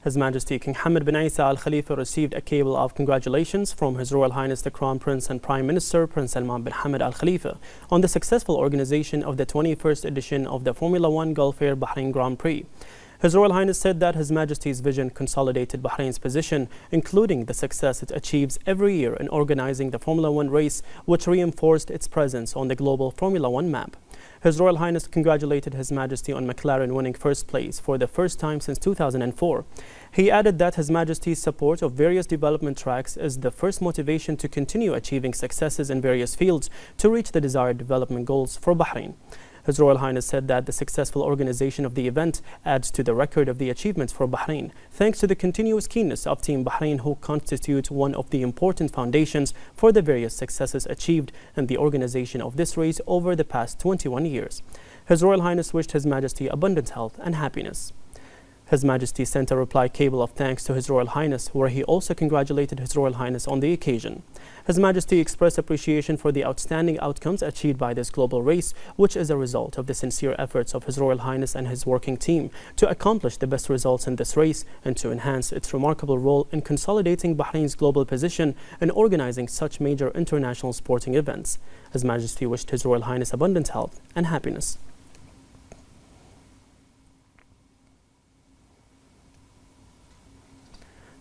His Majesty King Hamad bin Isa Al Khalifa received a cable of congratulations from His Royal Highness the Crown Prince and Prime Minister Prince Salman bin Hamad Al Khalifa on the successful organization of the 21st edition of the Formula One Gulf Air Bahrain Grand Prix. His Royal Highness said that His Majesty's vision consolidated Bahrain's position, including the success it achieves every year in organizing the Formula One race, which reinforced its presence on the global Formula One map. His Royal Highness congratulated His Majesty on McLaren winning first place for the first time since 2004. He added that His Majesty's support of various development tracks is the first motivation to continue achieving successes in various fields to reach the desired development goals for Bahrain. His Royal Highness said that the successful organization of the event adds to the record of the achievements for Bahrain, thanks to the continuous keenness of Team Bahrain, who constitute one of the important foundations for the various successes achieved in the organization of this race over the past 21 years. His Royal Highness wished His Majesty abundant health and happiness. His Majesty sent a reply cable of thanks to His Royal Highness, where he also congratulated His Royal Highness on the occasion. His Majesty expressed appreciation for the outstanding outcomes achieved by this global race, which is a result of the sincere efforts of His Royal Highness and his working team to accomplish the best results in this race and to enhance its remarkable role in consolidating Bahrain's global position in organizing such major international sporting events. His Majesty wished His Royal Highness abundant health and happiness.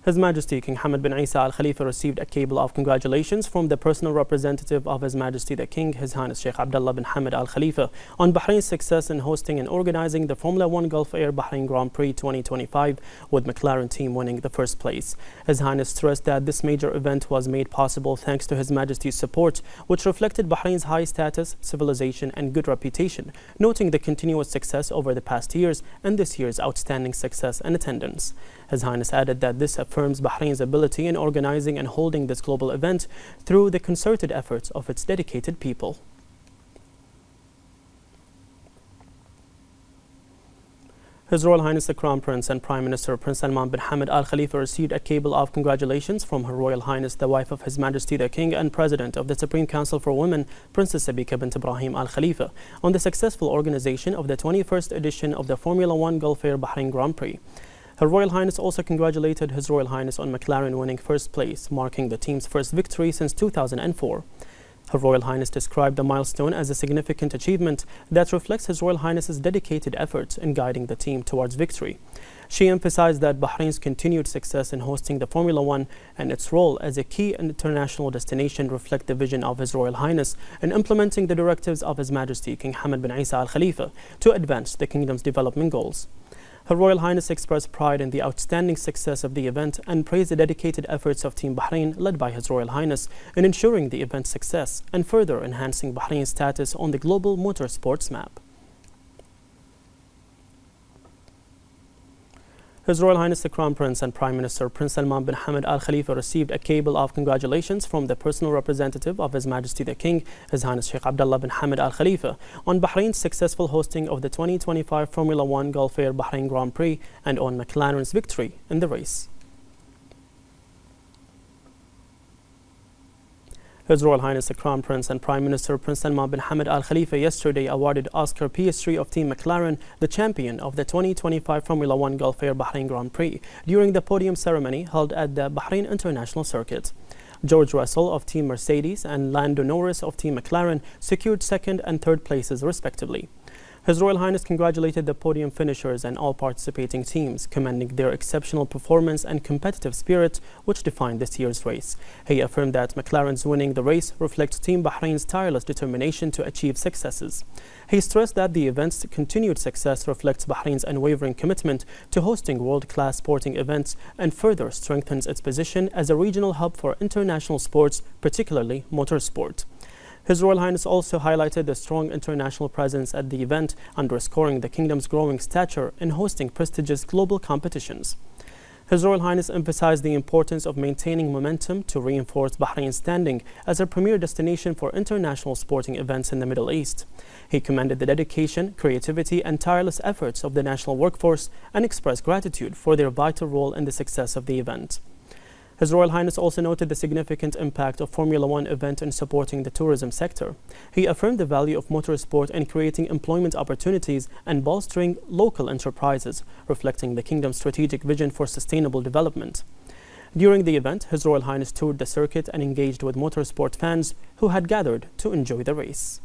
His Majesty King Hamad bin Isa Al Khalifa received a cable of congratulations from the personal representative of His Majesty the King, His Highness Sheikh Abdullah bin Hamad Al Khalifa, on Bahrain's success in hosting and organizing the Formula One Gulf Air Bahrain Grand Prix 2025, with McLaren team winning the first place. His Highness stressed that this major event was made possible thanks to His Majesty's support, which reflected Bahrain's high status, civilization and good reputation, noting the continuous success over the past years and this year's outstanding success and attendance. His Highness added that this affirms Bahrain's ability in organizing and holding this global event through the concerted efforts of its dedicated people. His Royal Highness the Crown Prince and Prime Minister Prince Salman bin Hamad Al Khalifa received a cable of congratulations from Her Royal Highness the wife of His Majesty the King and President of the Supreme Council for Women, Princess Sabika bint Ibrahim Al Khalifa, on the successful organization of the 21st edition of the Formula One Gulf Air Bahrain Grand Prix. Her Royal Highness also congratulated His Royal Highness on McLaren winning first place, marking the team's first victory since 2004. Her Royal Highness described the milestone as a significant achievement that reflects His Royal Highness's dedicated efforts in guiding the team towards victory. She emphasized that Bahrain's continued success in hosting the Formula One and its role as a key international destination reflect the vision of His Royal Highness in implementing the directives of His Majesty King Hamad bin Isa Al Khalifa to advance the kingdom's development goals. Her Royal Highness expressed pride in the outstanding success of the event and praised the dedicated efforts of Team Bahrain, led by His Royal Highness, in ensuring the event's success and further enhancing Bahrain's status on the global motorsports map. His Royal Highness the Crown Prince and Prime Minister Prince Salman bin Hamad Al Khalifa received a cable of congratulations from the personal representative of His Majesty the King, His Highness Sheikh Abdullah bin Hamad Al Khalifa, on Bahrain's successful hosting of the 2025 Formula One Gulf Air Bahrain Grand Prix and on McLaren's victory in the race. His Royal Highness the Crown Prince and Prime Minister Prince Salman bin Hamad Al Khalifa yesterday awarded Oscar Piastri of Team McLaren the champion of the 2025 Formula One Gulf Air Bahrain Grand Prix during the podium ceremony held at the Bahrain International Circuit. George Russell of Team Mercedes and Lando Norris of Team McLaren secured second and third places respectively. His Royal Highness congratulated the podium finishers and all participating teams, commending their exceptional performance and competitive spirit which defined this year's race. He affirmed that McLaren's winning the race reflects Team Bahrain's tireless determination to achieve successes. He stressed that the event's continued success reflects Bahrain's unwavering commitment to hosting world-class sporting events and further strengthens its position as a regional hub for international sports, particularly motorsport. His Royal Highness also highlighted the strong international presence at the event, underscoring the kingdom's growing stature in hosting prestigious global competitions. His Royal Highness emphasized the importance of maintaining momentum to reinforce Bahrain's standing as a premier destination for international sporting events in the Middle East. He commended the dedication, creativity, and tireless efforts of the national workforce and expressed gratitude for their vital role in the success of the event. His Royal Highness also noted the significant impact of Formula One event in supporting the tourism sector. He affirmed the value of motorsport in creating employment opportunities and bolstering local enterprises, reflecting the kingdom's strategic vision for sustainable development. During the event, His Royal Highness toured the circuit and engaged with motorsport fans who had gathered to enjoy the race.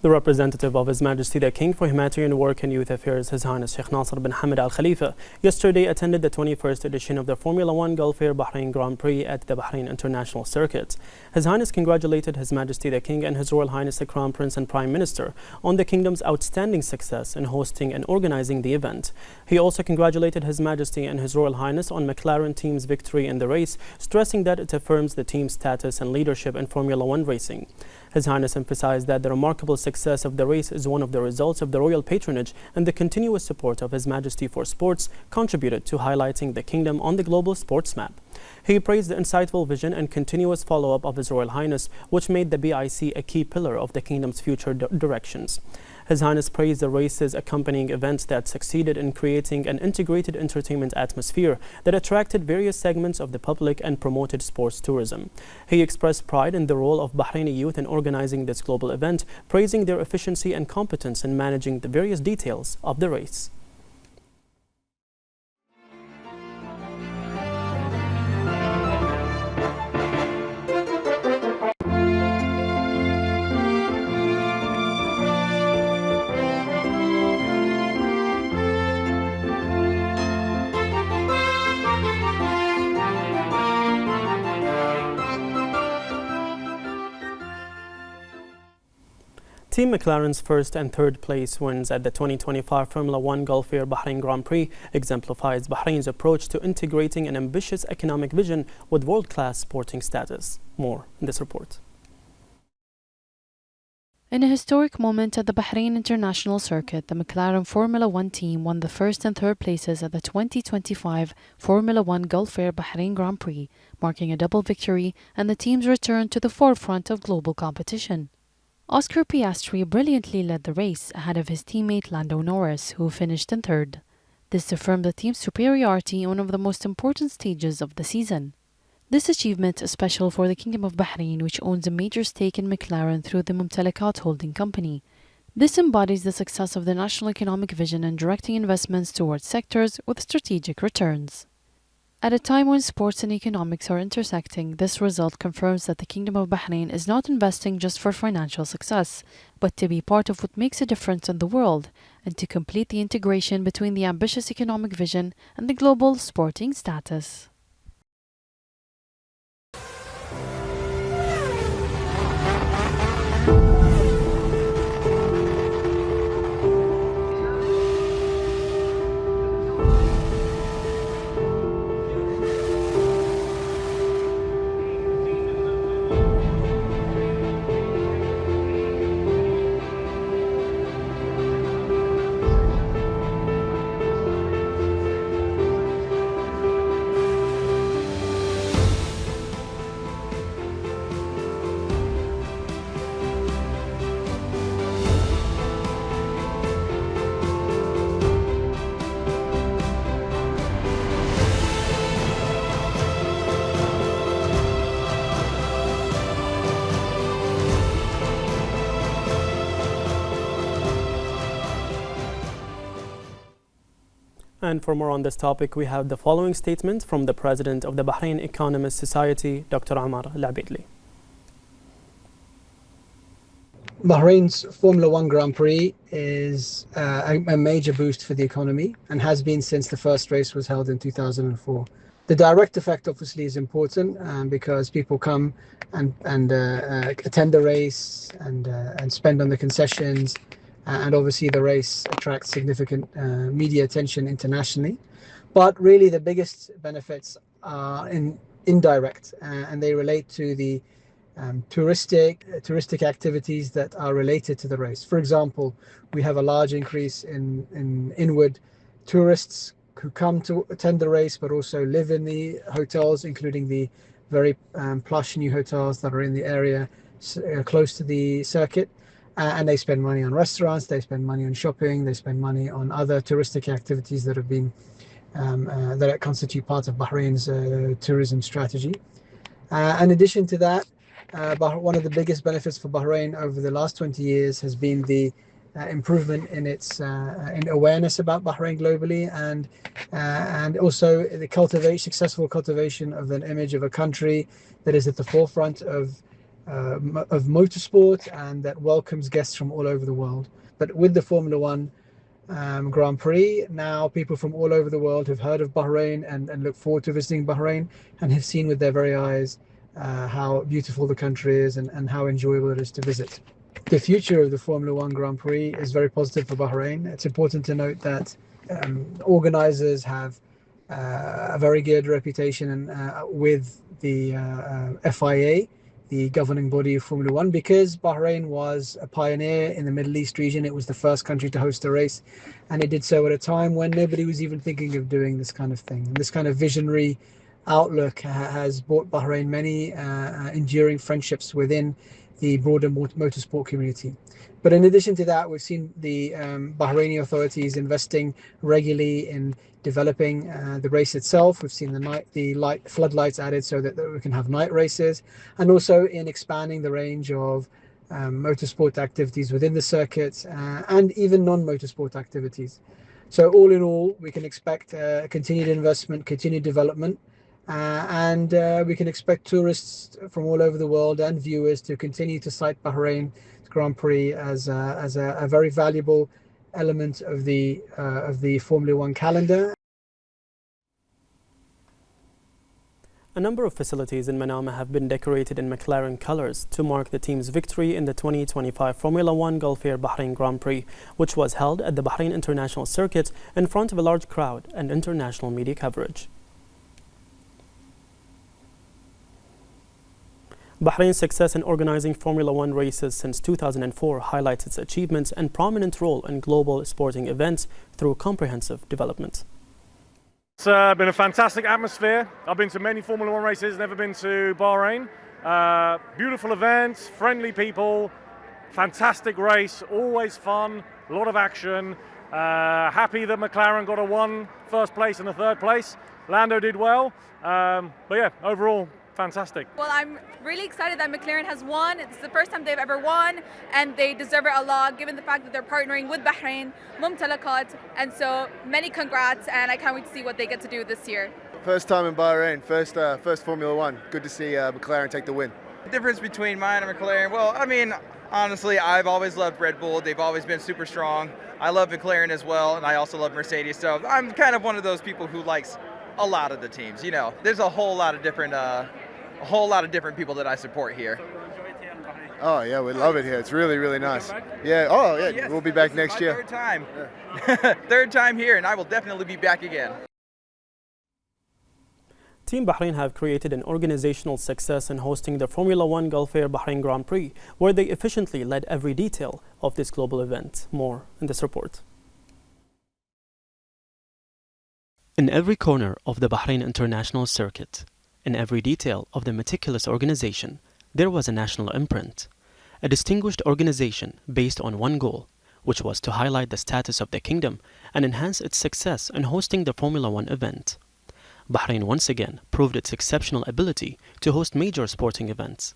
The representative of His Majesty the King for Humanitarian Work and Youth Affairs, His Highness Sheikh Nasser bin Hamad Al Khalifa, yesterday attended the 21st edition of the Formula One Gulf Air Bahrain Grand Prix at the Bahrain International Circuit. His Highness congratulated His Majesty the King and His Royal Highness the Crown Prince and Prime Minister on the Kingdom's outstanding success in hosting and organizing the event. He also congratulated His Majesty and His Royal Highness on McLaren team's victory in the race, stressing that it affirms the team's status and leadership in Formula One racing. His Highness emphasized that the remarkable success of the race is one of the results of the royal patronage, and the continuous support of His Majesty for sports contributed to highlighting the Kingdom on the global sports map. He praised the insightful vision and continuous follow-up of His Royal Highness, which made the BIC a key pillar of the Kingdom's future directions. His Highness praised the race's accompanying events that succeeded in creating an integrated entertainment atmosphere that attracted various segments of the public and promoted sports tourism. He expressed pride in the role of Bahraini youth in organizing this global event, praising their efficiency and competence in managing the various details of the race. Team McLaren's first and third place wins at the 2025 Formula One Gulf Air Bahrain Grand Prix exemplifies Bahrain's approach to integrating an ambitious economic vision with world-class sporting status. More in this report. In a historic moment at the Bahrain International Circuit, the McLaren Formula One team won the first and third places at the 2025 Formula One Gulf Air Bahrain Grand Prix, marking a double victory and the team's return to the forefront of global competition. Oscar Piastri brilliantly led the race ahead of his teammate Lando Norris, who finished in third. This affirmed the team's superiority on one of the most important stages of the season. This achievement is special for the Kingdom of Bahrain, which owns a major stake in McLaren through the Mumtalakat holding company. This embodies the success of the national economic vision and directing investments towards sectors with strategic returns. At a time when sports and economics are intersecting, this result confirms that the Kingdom of Bahrain is not investing just for financial success, but to be part of what makes a difference in the world, and to complete the integration between the ambitious economic vision and the global sporting status. And for more on this topic, we have the following statement from the President of the Bahrain Economist Society, Dr. Omar Al-Abidli. Bahrain's Formula One Grand Prix is a major boost for the economy and has been since the first race was held in 2004. The direct effect obviously is important because people come and attend the race and spend on the concessions. And obviously the race attracts significant media attention internationally. But really the biggest benefits are indirect and they relate to the touristic activities that are related to the race. For example, we have a large increase in inward tourists who come to attend the race but also live in the hotels, including the very plush new hotels that are in the area close to the circuit. And they spend money on restaurants, they spend money on shopping, they spend money on other touristic activities that have been that constitute part of Bahrain's tourism strategy. In addition to that, one of the biggest benefits for Bahrain over the last 20 years has been the improvement in its in awareness about Bahrain globally, and also the successful cultivation of an image of a country that is at the forefront of of motorsport and that welcomes guests from all over the world. But with the Formula One Grand Prix, now people from all over the world have heard of Bahrain and look forward to visiting Bahrain and have seen with their very eyes how beautiful the country is and how enjoyable it is to visit. The future of the Formula One Grand Prix is very positive for Bahrain. It's important to note that organizers have a very good reputation with the FIA, the governing body of Formula One, because Bahrain was a pioneer in the Middle East region. It was the first country to host a race, and it did so at a time when nobody was even thinking of doing this kind of thing. And this kind of visionary outlook has brought Bahrain many enduring friendships within the broader motorsport community. But in addition to that, we've seen the Bahraini authorities investing regularly in developing the race itself. We've seen the floodlights added so that we can have night races, and also in expanding the range of motorsport activities within the circuit and even non-motorsport activities. So all in all, we can expect continued investment, continued development, and we can expect tourists from all over the world and viewers to continue to cite Bahrain Grand Prix as a very valuable element of the Formula One calendar. A number of facilities in Manama have been decorated in McLaren colors to mark the team's victory in the 2025 Formula One Gulf Air Bahrain Grand Prix, which was held at the Bahrain International Circuit in front of a large crowd and international media coverage. Bahrain's success in organizing Formula One races since 2004 highlights its achievements and prominent role in global sporting events through comprehensive development. It's been a fantastic atmosphere. I've been to many Formula One races, never been to Bahrain. Beautiful events, friendly people, fantastic race, always fun, a lot of action. Happy that McLaren got a first place and a third place. Lando did well, but yeah, overall, fantastic. Well, I'm really excited that McLaren has won. It's the first time they've ever won, and they deserve it a lot given the fact that they're partnering with Bahrain, Mumtalakat, and so many congrats, and I can't wait to see what they get to do this year. First time in Bahrain, first Formula One. Good to see McLaren take the win. The difference between mine and McLaren, well, I mean, honestly, I've always loved Red Bull. They've always been super strong. I love McLaren as well, and I also love Mercedes, so I'm kind of one of those people who likes a lot of the teams. You know, there's a whole lot of different people that I support here. Oh yeah, we love it here. It's really, really nice. Yeah. Oh yeah, yes. We'll be back next year. Third time. Yeah. Third time here, and I will definitely be back again. Team Bahrain have created an organizational success in hosting the Formula One Gulf Air Bahrain Grand Prix, where they efficiently led every detail of this global event. More in this report. In every corner of the Bahrain International Circuit, in every detail of the meticulous organization, there was a national imprint, a distinguished organization based on one goal, which was to highlight the status of the kingdom and enhance its success in hosting the Formula One event. Bahrain once again proved its exceptional ability to host major sporting events.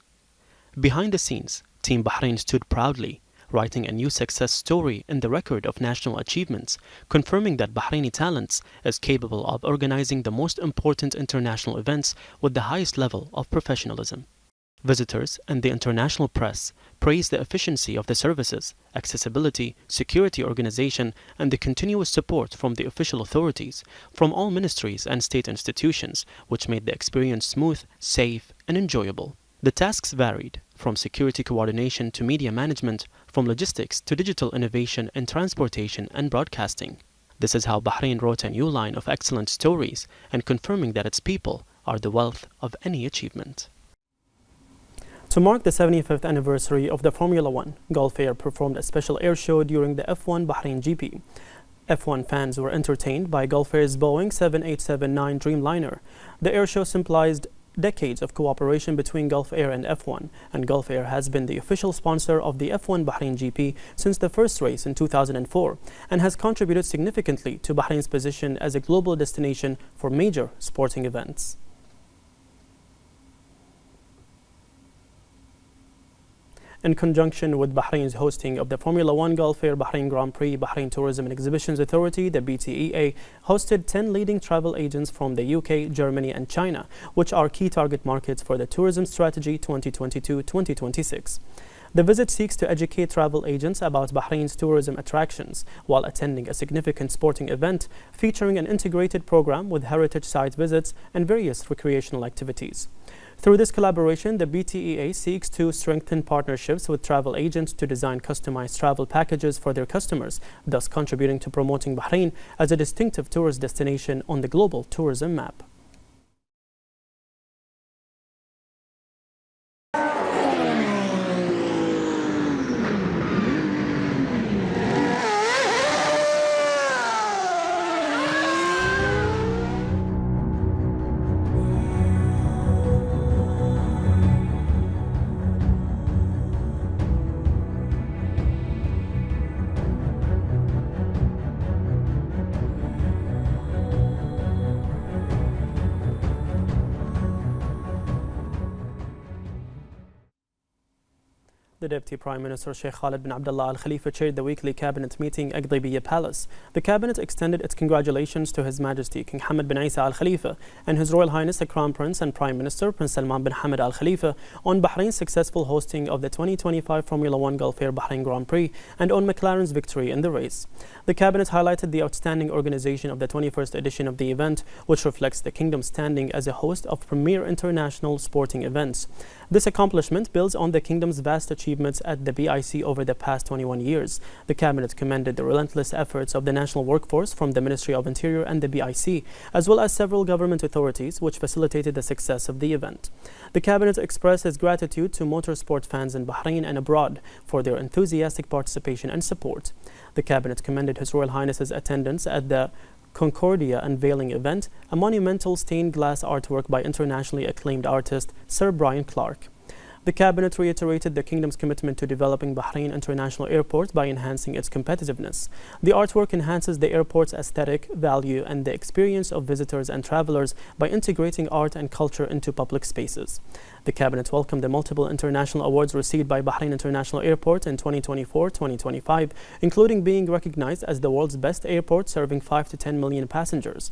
Behind the scenes, Team Bahrain stood proudly, writing a new success story in the record of national achievements, confirming that Bahraini talents is capable of organizing the most important international events with the highest level of professionalism. Visitors and the international press praised the efficiency of the services, accessibility, security organization, and the continuous support from the official authorities, from all ministries and state institutions, which made the experience smooth, safe, and enjoyable. The tasks varied, from security coordination to media management, from logistics to digital innovation in transportation and broadcasting. This is how Bahrain wrote a new line of excellent stories and confirming that its people are the wealth of any achievement. To mark the 75th anniversary of the Formula One, Gulf Air performed a special air show during the F1 Bahrain GP. F1 fans were entertained by Gulf Air's Boeing 7879 Dreamliner. The air show symbolized decades of cooperation between Gulf Air and F1, and Gulf Air has been the official sponsor of the F1 Bahrain GP since the first race in 2004 and has contributed significantly to Bahrain's position as a global destination for major sporting events. In conjunction with Bahrain's hosting of the Formula One Gulf Air Bahrain Grand Prix, Bahrain Tourism and Exhibitions Authority, the BTEA, hosted 10 leading travel agents from the UK, Germany and China, which are key target markets for the Tourism Strategy 2022-2026. The visit seeks to educate travel agents about Bahrain's tourism attractions while attending a significant sporting event featuring an integrated program with heritage site visits and various recreational activities. Through this collaboration, the BTEA seeks to strengthen partnerships with travel agents to design customized travel packages for their customers, thus contributing to promoting Bahrain as a distinctive tourist destination on the global tourism map. The Deputy Prime Minister Sheikh Khalid bin Abdullah Al Khalifa chaired the weekly cabinet meeting at Ghaibiyya Palace. The cabinet extended its congratulations to His Majesty King Hamad bin Isa Al Khalifa and His Royal Highness the Crown Prince and Prime Minister Prince Salman bin Hamad Al Khalifa on Bahrain's successful hosting of the 2025 Formula One Gulf Air Bahrain Grand Prix and on McLaren's victory in the race. The cabinet highlighted the outstanding organization of the 21st edition of the event, which reflects the kingdom's standing as a host of premier international sporting events. This accomplishment builds on the kingdom's vast achievements at the BIC over the past 21 years. The cabinet commended the relentless efforts of the national workforce from the Ministry of Interior and the BIC, as well as several government authorities which facilitated the success of the event. The cabinet expressed its gratitude to motorsport fans in Bahrain and abroad for their enthusiastic participation and support. The cabinet commended His Royal Highness's attendance at the Concordia unveiling event, a monumental stained glass artwork by internationally acclaimed artist Sir Brian Clark. The cabinet reiterated the kingdom's commitment to developing Bahrain International Airport by enhancing its competitiveness. The artwork enhances the airport's aesthetic value and the experience of visitors and travelers by integrating art and culture into public spaces. The cabinet welcomed the multiple international awards received by Bahrain International Airport in 2024-2025, including being recognized as the world's best airport serving 5 to 10 million passengers.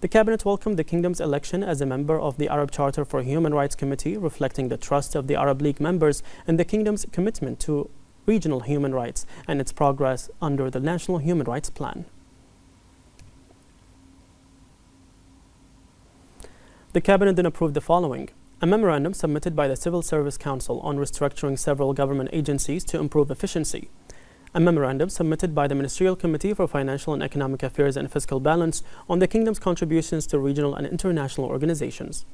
The cabinet welcomed the kingdom's election as a member of the Arab Charter for Human Rights Committee, reflecting the trust of the Arab League members and the kingdom's commitment to regional human rights and its progress under the National Human Rights Plan. The cabinet then approved the following: a memorandum submitted by the Civil Service Council on restructuring several government agencies to improve efficiency. A memorandum submitted by the Ministerial Committee for Financial and Economic Affairs and Fiscal Balance on the Kingdom's contributions to regional and international organizations.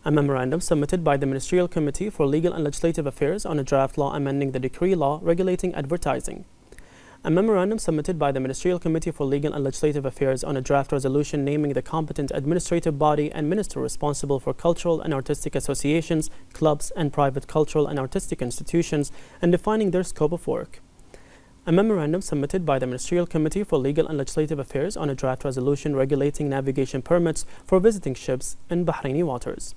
A memorandum submitted by the Ministerial Committee for Legal and Legislative Affairs on a draft law amending the decree law regulating advertising. A memorandum submitted by the Ministerial Committee for Legal and Legislative Affairs on a draft resolution naming the competent administrative body and minister responsible for cultural and artistic associations, clubs, and private cultural and artistic institutions and defining their scope of work. A memorandum submitted by the Ministerial Committee for Legal and Legislative Affairs on a draft resolution regulating navigation permits for visiting ships in Bahraini waters.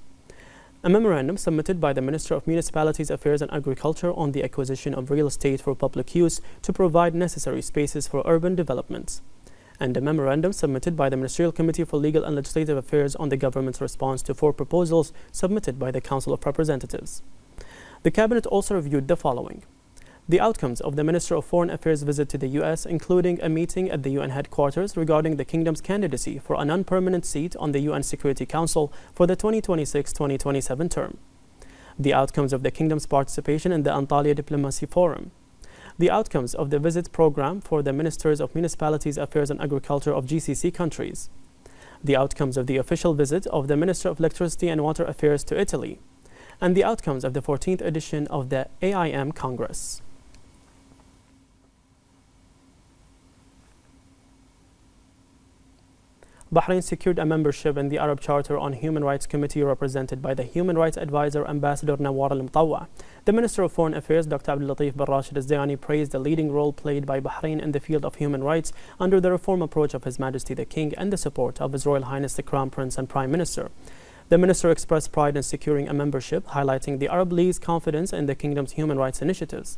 A memorandum submitted by the Minister of Municipalities Affairs and Agriculture on the acquisition of real estate for public use to provide necessary spaces for urban developments. And a memorandum submitted by the Ministerial Committee for Legal and Legislative Affairs on the government's response to 4 proposals submitted by the Council of Representatives. The Cabinet also reviewed the following: the outcomes of the Minister of Foreign Affairs visit to the U.S., including a meeting at the UN headquarters regarding the kingdom's candidacy for a non-permanent seat on the UN Security Council for the 2026-2027 term. The outcomes of the kingdom's participation in the Antalya Diplomacy Forum. The outcomes of the visit program for the Ministers of Municipalities Affairs and Agriculture of GCC countries. The outcomes of the official visit of the Minister of Electricity and Water Affairs to Italy. And the outcomes of the 14th edition of the AIM Congress. Bahrain secured a membership in the Arab Charter on Human Rights Committee represented by the Human Rights Advisor Ambassador Nawar al-Mutawwa. The Minister of Foreign Affairs Dr. Abdul Latif bin Rashid al-Zayani praised the leading role played by Bahrain in the field of human rights under the reform approach of His Majesty the King and the support of His Royal Highness the Crown Prince and Prime Minister. The minister expressed pride in securing a membership, highlighting the Arab League's confidence in the kingdom's human rights initiatives.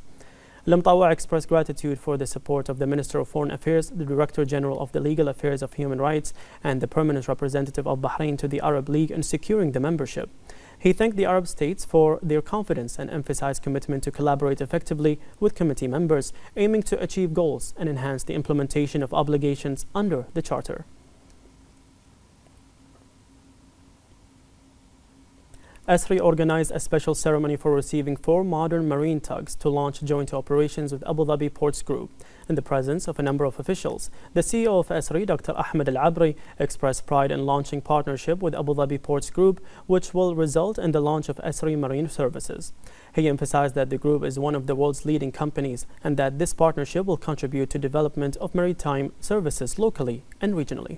Lamtawa expressed gratitude for the support of the Minister of Foreign Affairs, the Director General of the Legal Affairs of Human Rights, and the permanent representative of Bahrain to the Arab League in securing the membership. He thanked the Arab states for their confidence and emphasized commitment to collaborate effectively with committee members, aiming to achieve goals and enhance the implementation of obligations under the Charter. ESRI organized a special ceremony for receiving 4 modern marine tugs to launch joint operations with Abu Dhabi Ports Group. In the presence of a number of officials, the CEO of ESRI, Dr. Ahmed Al-Abri, expressed pride in launching partnership with Abu Dhabi Ports Group, which will result in the launch of ESRI Marine Services. He emphasized that the group is one of the world's leading companies and that this partnership will contribute to development of maritime services locally and regionally.